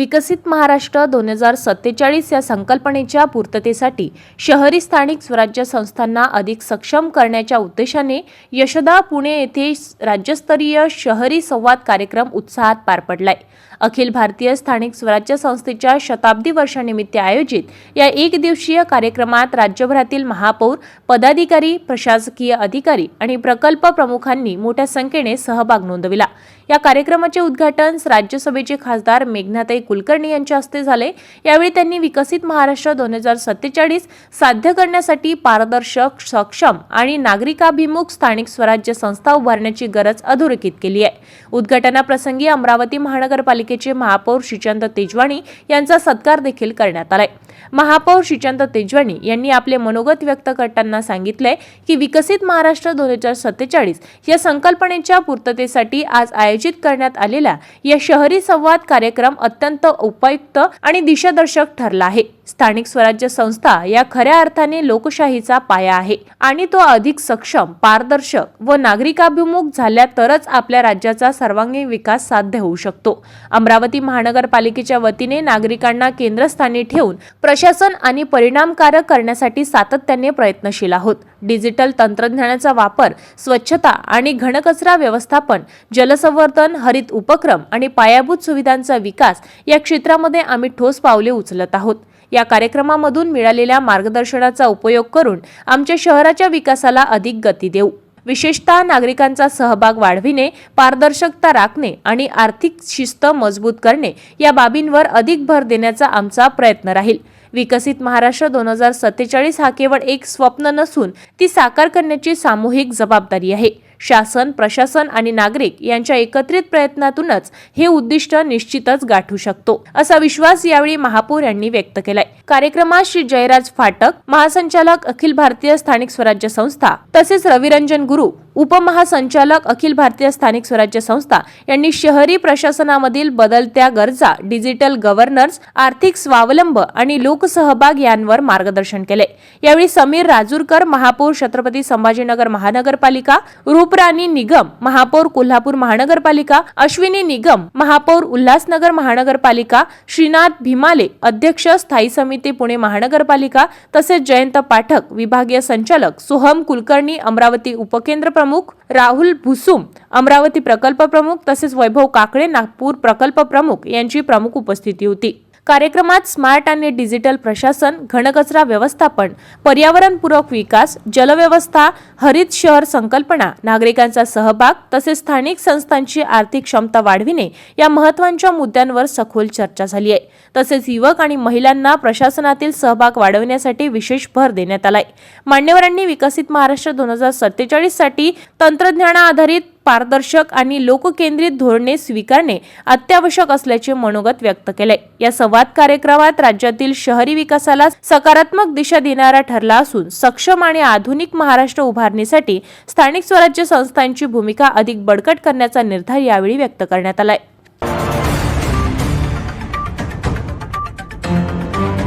विकसित महाराष्ट्र 2047 या संकल्पनेच्या पूर्ततेसाठी शहरी स्थानिक स्वराज्य संस्थांना अधिक सक्षम करण्याच्या उद्देशाने यशदा पुणे येथे राज्यस्तरीय शहरी संवाद कार्यक्रम उत्साहात पार पडलाय। अखिल भारतीय स्थानिक स्वराज्य संस्थेच्या शताब्दी वर्षानिमित्त आयोजित या एक दिवसीय कार्यक्रमात राज्यभरातील महापौर, पदाधिकारी, प्रशासकीय अधिकारी आणि प्रकल्प प्रमुखांनी मोठ्या संख्येने सहभाग नोंदविला। या कार्यक्रमाचे उद्घाटन राज्यसभेचे खासदार मेघनाताई कुलकर्णी यांच्या हस्ते झाले। यावेळी त्यांनी विकसित महाराष्ट्र 2047 साध्य करण्यासाठी पारदर्शक, सक्षम आणि नागरिकाभिमुख स्थानिक स्वराज्य संस्था उभारण्याची गरज अधोरेखित केली आहे। उद्घाटनाप्रसंगी अमरावती महानगरपालिकेचे महापौर श्रीचंद तेजवाणी यांचा सत्कार देखील करण्यात आलाय। महापौर श्रीचंद तेजवाणी यांनी आपले मनोगत व्यक्त करताना सांगितले की विकसित महाराष्ट्र 2047 या संकल्पनेच्या पूर्ततेसाठी आज आयोजित करण्यात आलेला या शहरी संवाद कार्यक्रम अत्यंत उपयुक्त आणि दिशादर्शक ठरला आहे। स्थानिक स्वराज्य संस्था या खऱ्या अर्थाने लोकशाहीचा पाया आहे आणि तो अधिक सक्षम, पारदर्शक व नागरिकाभिमुख झाल्या तरच आपल्या राज्याचा सर्वांगीण विकास साध्य होऊ शकतो। अमरावती महानगरपालिकेच्या वतीने नागरिकांना केंद्रस्थानी ठेवून प्रशासन आणि परिणामकारक करण्यासाठी सातत्याने प्रयत्नशील आहोत। डिजिटल तंत्रज्ञानाचा वापर, स्वच्छता आणि घनकचरा व्यवस्थापन, जलसंवर्धन, हरित उपक्रम आणि पायाभूत सुविधांचा विकास या क्षेत्रामध्ये आम्ही ठोस पावले उचलत आहोत। या कार्यक्रमामधून मिळालेल्या मार्गदर्शनाचा उपयोग करून आमच्या शहराच्या विकासाला अधिक गती देऊ। विशेषतः नागरिकांचा सहभाग वाढविणे, पारदर्शकता राखणे आणि आर्थिक शिस्त मजबूत करणे या बाबींवर अधिक भर देण्याचा आमचा प्रयत्न राहील। विकसित महाराष्ट्र 2047 हा केवळ एक स्वप्न नसून ती साकार करण्याची सामूहिक जबाबदारी आहे। शासन, प्रशासन आणि नागरिक यांच्या एकत्रित प्रयत्नातूनच हे उद्दिष्ट निश्चितच गाठू शकतो, असा विश्वास यावेळी महापौर यांनी व्यक्त केलाय। कार्यक्रमात श्री जयराज फाटक, महासंचालक अखिल भारतीय स्थानिक स्वराज्य संस्था, तसेच रविरंजन गुरु, उपमहासंचालक अखिल भारतीय स्थानिक स्वराज्य संस्था यांनी शहरी प्रशासनामधील बदलत्या गरजा, डिजिटल गव्हर्नन्स, आर्थिक स्वावलंब आणि लोकसहभाग यांवर मार्गदर्शन केले। यावेळी समीर राजूरकर, महापौर छत्रपती संभाजीनगर महानगरपालिका, रूपराणी निगम, महापौर कोल्हापूर महानगरपालिका, अश्विनी निगम, महापौर उल्हासनगर महानगरपालिका, श्रीनाथ भीमाले, अध्यक्ष स्थायी समिती पुणे महानगरपालिका, तसेच जयंत पाठक, विभागीय संचालक, सोहम कुलकर्णी, अमरावती उपकेंद्र प्रमुख, राहुल भुसुम, अमरावती प्रकल्प प्रमुख, तसेच वैभव काकडे, नागपूर प्रकल्प प्रमुख यांची प्रमुख उपस्थिती होती। कार्यक्रमात स्मार्ट आणि डिजिटल प्रशासन, घनकचरा व्यवस्थापन, पर्यावरणपूरक विकास, जलव्यवस्था, हरित शहर संकल्पना, नागरिकांचा सहभाग तसेच स्थानिक संस्थांची आर्थिक क्षमता वाढविणे या महत्त्वाच्या मुद्द्यांवर सखोल चर्चा झाली आहे। तसेच युवक आणि महिलांना प्रशासनातील सहभाग वाढवण्यासाठी विशेष भर देण्यात आलाय। मान्यवरांनी विकसित महाराष्ट्र 2047 साठी तंत्रज्ञानाधारित, पारदर्शक आणि लोककेंद्रित धोरणे स्वीकारणे अत्यावश्यक असल्याचे मनोगत व्यक्त केले। या संवाद कार्यक्रमात राज्यातील शहरी विकासाला सकारात्मक दिशा देणारा ठरला असून सक्षम आणि आधुनिक महाराष्ट्र उभारणीसाठी स्थानिक स्वराज्य संस्थांची भूमिका अधिक बळकट करण्याचा निर्धार यावेळी व्यक्त करण्यात आलाय।